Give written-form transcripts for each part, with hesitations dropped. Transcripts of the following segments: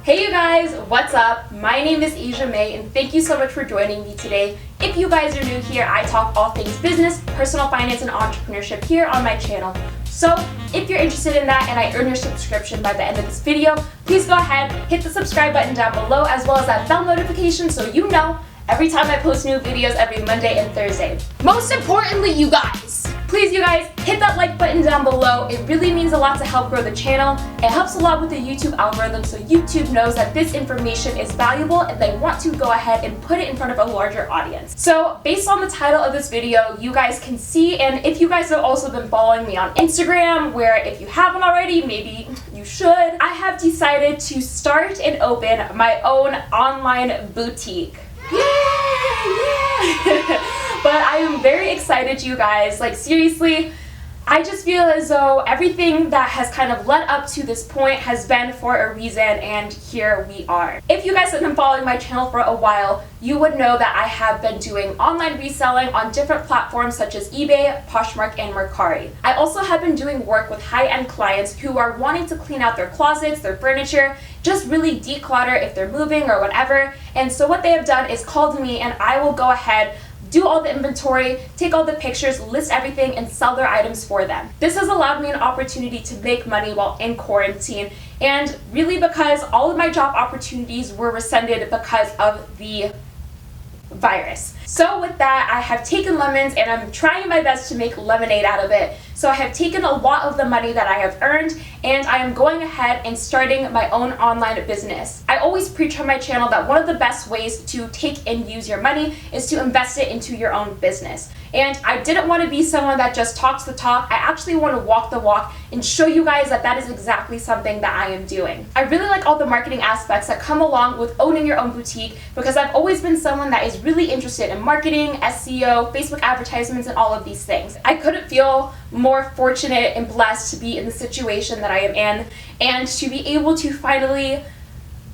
Hey you guys, what's up? My name is Asia May and thank you so much for joining me today. If you guys are new here, I talk all things business, personal finance, and entrepreneurship here on my channel. So if you're interested in that and I earn your subscription by the end of this video, please go ahead, hit the subscribe button down below as well as that bell notification so you know every time I post new videos every Monday and Thursday. Most importantly, you guys, please you guys, hit that like button down below. It really means a lot to help grow the channel. It helps a lot with the YouTube algorithm so YouTube knows that this information is valuable and they want to go ahead and put it in front of a larger audience. So based on the title of this video, you guys can see, and if you guys have also been following me on Instagram, where if you haven't already, maybe you should, I have decided to start and open my own online boutique. But I am very excited, you guys. Like, seriously, I just feel as though everything that has kind of led up to this point has been for a reason, and here we are. If you guys have been following my channel for a while, you would know that I have been doing online reselling on different platforms such as eBay, Poshmark, and Mercari. I also have been doing work with high-end clients who are wanting to clean out their closets, their furniture, just really declutter if they're moving or whatever. And so what they have done is called me, and I will go ahead, do all the inventory, take all the pictures, list everything, and sell their items for them. This has allowed me an opportunity to make money while in quarantine, and really because all of my job opportunities were rescinded because of the virus. So with that, I have taken lemons and I'm trying my best to make lemonade out of it. So I have taken a lot of the money that I have earned and I am going ahead and starting my own online business. I always preach on my channel that one of the best ways to take and use your money is to invest it into your own business. And I didn't want to be someone that just talks the talk. I actually want to walk the walk and show you guys that that is exactly something that I am doing. I really like all the marketing aspects that come along with owning your own boutique because I've always been someone that is really interested in marketing, SEO, Facebook advertisements, and all of these things. I couldn't feel more fortunate and blessed to be in the situation that I am in and to be able to finally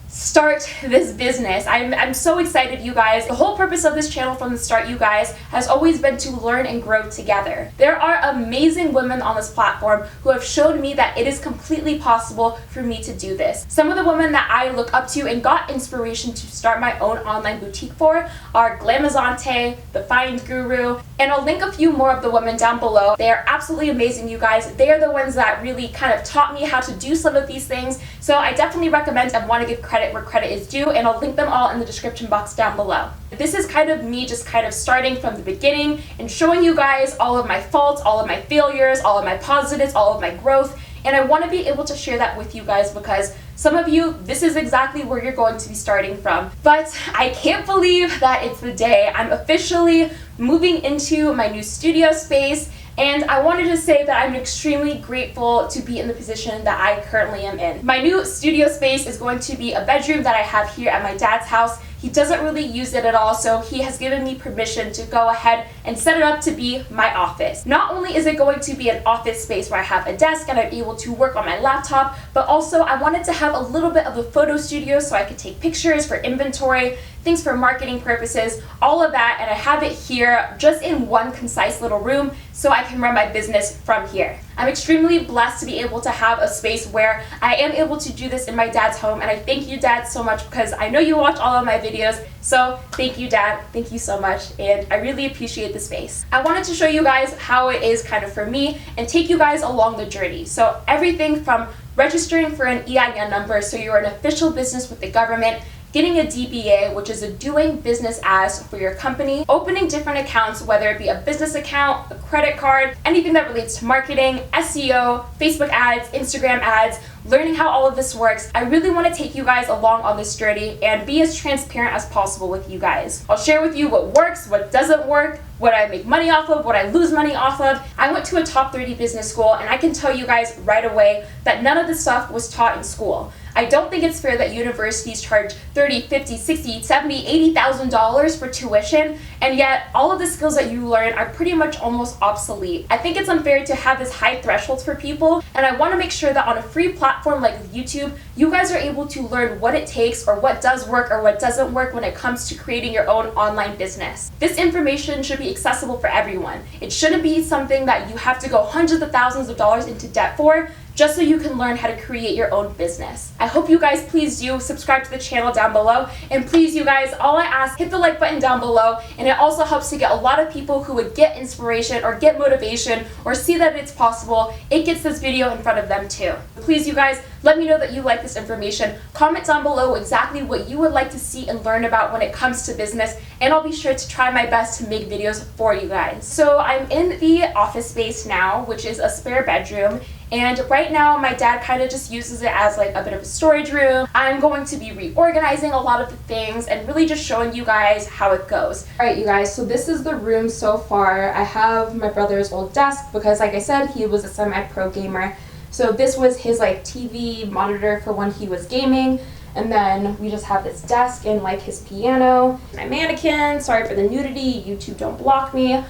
start this business. I'm so excited, you guys. The whole purpose of this channel from the start, you guys, has always been to learn and grow together. There are amazing women on this platform who have shown me that it is completely possible for me to do this. Some of the women that I look up to and got inspiration to start my own online boutique for are Glamazante, The Find Guru, and I'll link a few more of the women down below. They are absolutely amazing, you guys. They are the ones that really kind of taught me how to do some of these things, so I definitely recommend and want to give credit where credit is due, and I'll link them all in the description box down below. This is kind of me just kind of starting from the beginning and showing you guys all of my faults, all of my failures, all of my positives, all of my growth, and I want to be able to share that with you guys because some of you, this is exactly where you're going to be starting from. But I can't believe that it's the day. I'm officially moving into my new studio space, and I wanted to say that I'm extremely grateful to be in the position that I currently am in. My new studio space is going to be a bedroom that I have here at my dad's house. He doesn't really use it at all, so he has given me permission to go ahead and set it up to be my office. Not only is it going to be an office space where I have a desk and I'm able to work on my laptop, but also I wanted to have a little bit of a photo studio so I could take pictures for inventory, things for marketing purposes, all of that, and I have it here just in one concise little room so I can run my business from here. I'm extremely blessed to be able to have a space where I am able to do this in my dad's home, and I thank you, Dad, so much because I know you watch all of my videos, so thank you, Dad. Thank you so much, and I really appreciate the space. I wanted to show you guys how it is kind of for me and take you guys along the journey. So everything from registering for an EIN number so you're an official business with the government, getting a DBA, which is a doing business as for your company, opening different accounts, whether it be a business account, a credit card, anything that relates to marketing, SEO, Facebook ads, Instagram ads, learning how all of this works. I really want to take you guys along on this journey and be as transparent as possible with you guys. I'll share with you what works, what doesn't work, what I make money off of, what I lose money off of. I went to a top 30 business school, and I can tell you guys right away that none of this stuff was taught in school. I don't think it's fair that universities charge $30, $50, $60, $70, $80,000 for tuition, and yet all of the skills that you learn are pretty much almost obsolete. I think it's unfair to have this high thresholds for people, and I want to make sure that on a free platform like YouTube, you guys are able to learn what it takes or what does work or what doesn't work when it comes to creating your own online business. This information should be accessible for everyone. It shouldn't be something that you have to go hundreds of thousands of dollars into debt for just so you can learn how to create your own business. I hope you guys please do subscribe to the channel down below, and please you guys, all I ask, hit the like button down below, and it also helps to get a lot of people who would get inspiration or get motivation or see that it's possible. It gets this video in front of them too. Please you guys, let me know that you like this information. Comment down below exactly what you would like to see and learn about when it comes to business, and I'll be sure to try my best to make videos for you guys. So I'm in the office space now, which is a spare bedroom. And right now, my dad kind of just uses it as like a bit of a storage room. I'm going to be reorganizing a lot of the things and really just showing you guys how it goes. All right, you guys, so this is the room so far. I have my brother's old desk because, like I said, he was a semi-pro gamer. So this was his like TV monitor for when he was gaming. And then we just have this desk and like his piano. My mannequin, sorry for the nudity, YouTube don't block me.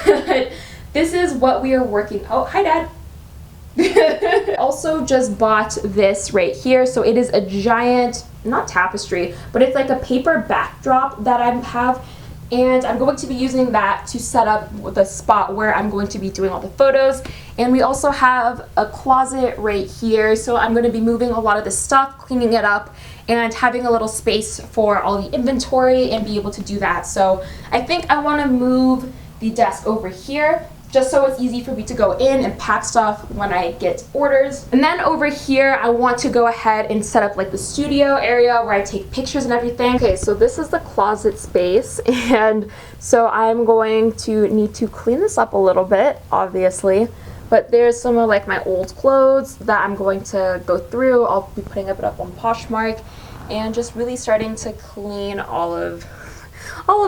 But this is what we are working. Oh, hi Dad. Also just bought this right here. So it is a giant, not tapestry, but it's like a paper backdrop that I have, and I'm going to be using that to set up the spot where I'm going to be doing all the photos. And we also have a closet right here, so I'm going to be moving a lot of the stuff, cleaning it up, and having a little space for all the inventory and be able to do that. So I think I want to move the desk over here, just so it's easy for me to go in and pack stuff when I get orders. And then over here, I want to go ahead and set up like the studio area where I take pictures and everything. Okay, so this is the closet space, and so I'm going to need to clean this up a little bit, obviously. But there's some of like my old clothes that I'm going to go through. I'll be putting it up on Poshmark and just really starting to clean all of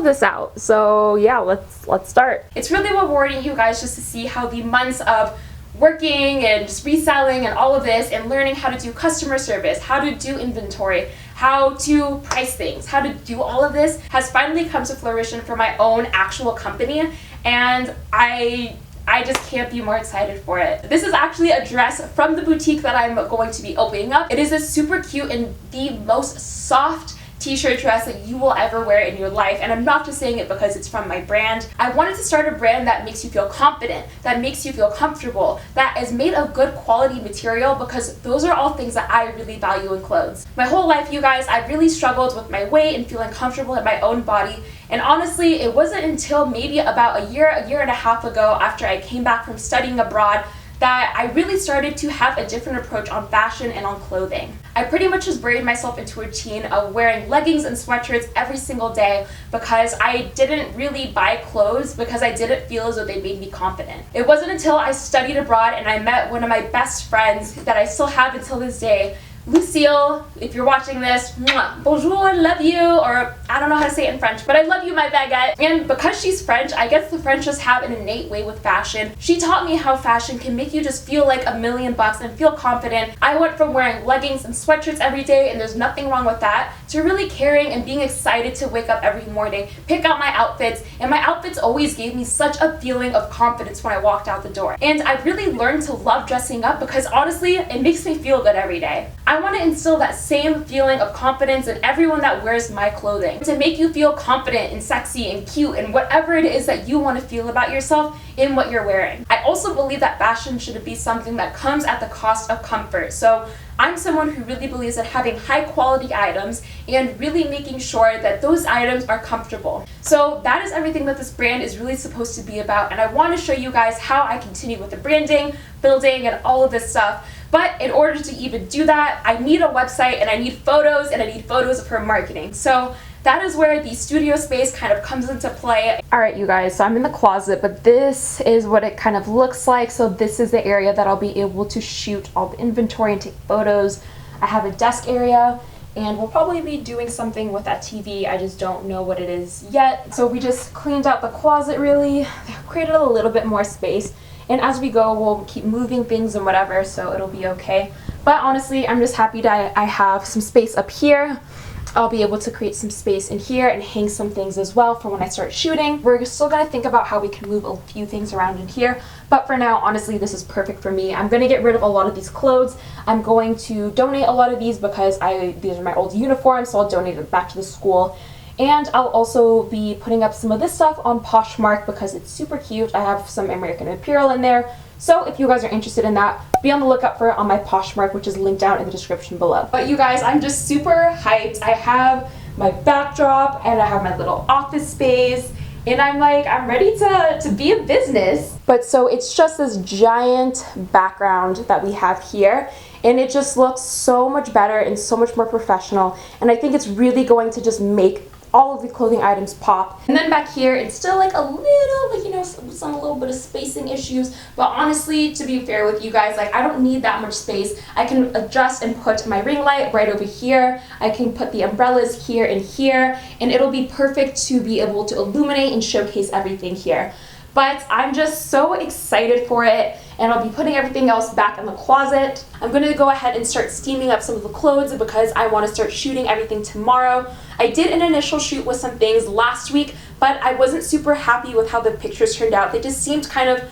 this out. So yeah, let's start. It's really rewarding, you guys, just to see how the months of working and just reselling and all of this and learning how to do customer service, how to do inventory, how to price things, how to do all of this has finally come to fruition for my own actual company, and I just can't be more excited for it. This is actually a dress from the boutique that I'm going to be opening up. It is a super cute and the most soft t-shirt dress that you will ever wear in your life, and I'm not just saying it because it's from my brand. I wanted to start a brand that makes you feel confident, that makes you feel comfortable, that is made of good quality material, because those are all things that I really value in clothes. My whole life, you guys, I've really struggled with my weight and feeling comfortable in my own body, and honestly, it wasn't until maybe about a year and a half ago, after I came back from studying abroad, that I really started to have a different approach on fashion and on clothing. I pretty much just buried myself into a routine of wearing leggings and sweatshirts every single day because I didn't really buy clothes because I didn't feel as though they made me confident. It wasn't until I studied abroad and I met one of my best friends that I still have until this day, Lucille. If you're watching this, mwah, bonjour, love you, or I don't know how to say it in French, but I love you, my baguette. And because she's French, I guess the French just have an innate way with fashion. She taught me how fashion can make you just feel like $1,000,000 and feel confident. I went from wearing leggings and sweatshirts every day, and there's nothing wrong with that, to really caring and being excited to wake up every morning, pick out my outfits, and my outfits always gave me such a feeling of confidence when I walked out the door. And I really learned to love dressing up because honestly, it makes me feel good every day. I want to instill that same feeling of confidence in everyone that wears my clothing, to make you feel confident and sexy and cute and whatever it is that you want to feel about yourself in what you're wearing. I also believe that fashion should be something that comes at the cost of comfort. So I'm someone who really believes in having high quality items and really making sure that those items are comfortable. So that is everything that this brand is really supposed to be about, and I want to show you guys how I continue with the branding, building, and all of this stuff. But in order to even do that, I need a website and I need photos of her marketing. So that is where the studio space kind of comes into play. All right, you guys, so I'm in the closet, but this is what it kind of looks like. So this is the area that I'll be able to shoot all the inventory and take photos. I have a desk area, and we'll probably be doing something with that TV. I just don't know what it is yet. So we just cleaned out the closet really, created a little bit more space. And as we go, we'll keep moving things and whatever, so it'll be okay. But honestly, I'm just happy that I have some space up here. I'll be able to create some space in here and hang some things as well for when I start shooting. We're still gonna think about how we can move a few things around in here, but for now, honestly, this is perfect for me. I'm gonna get rid of a lot of these clothes. I'm going to donate a lot of these because these are my old uniforms, so I'll donate it back to the school. And I'll also be putting up some of this stuff on Poshmark because it's super cute. I have some American Apparel in there. So if you guys are interested in that, be on the lookout for it on my Poshmark, which is linked down in the description below. But you guys, I'm just super hyped. I have my backdrop and I have my little office space. And I'm ready to be a business. But so it's just this giant background that we have here. And it just looks so much better and so much more professional. And I think it's really going to just make all of the clothing items pop. And then back here, it's still like a little, you know, some little bit of spacing issues. But honestly, to be fair with you guys, like I don't need that much space. I can adjust and put my ring light right over here. I can put the umbrellas here and here, and it'll be perfect to be able to illuminate and showcase everything here. But I'm just so excited for it, and I'll be putting everything else back in the closet. I'm going to go ahead and start steaming up some of the clothes because I want to start shooting everything tomorrow. I did an initial shoot with some things last week, but I wasn't super happy with how the pictures turned out. They just seemed kind of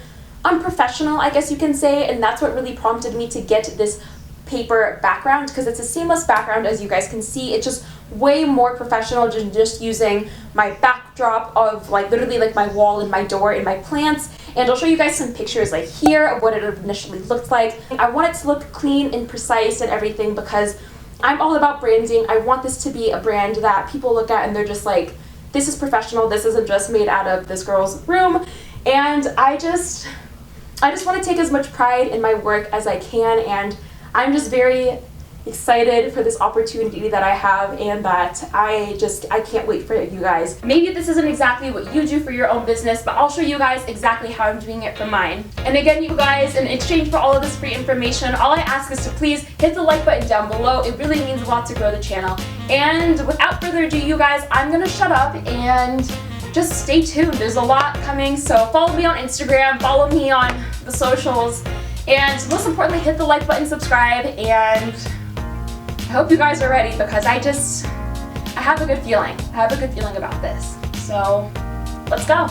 unprofessional, I guess you can say, and that's what really prompted me to get this paper background because it's a seamless background. As you guys can see, it's just way more professional than just using my backdrop of like literally like my wall and my door and my plants. And I'll show you guys some pictures like here of what it initially looked like. I want it to look clean and precise and everything because I'm all about branding. I want this to be a brand that people look at and they're just like, this is professional. This isn't just made out of this girl's room. And I just want to take as much pride in my work as I can, and I'm just very excited for this opportunity that I have, and that I can't wait for you guys. Maybe this isn't exactly what you do for your own business, but I'll show you guys exactly how I'm doing it for mine. And again, you guys, in exchange for all of this free information, all I ask is to please hit the like button down below. It really means a lot to grow the channel. And without further ado, you guys, I'm gonna shut up and just stay tuned. There's a lot coming, so follow me on Instagram, follow me on the socials, and most importantly, hit the like button, subscribe, and I hope you guys are ready because I have a good feeling. I have a good feeling about this. So let's go.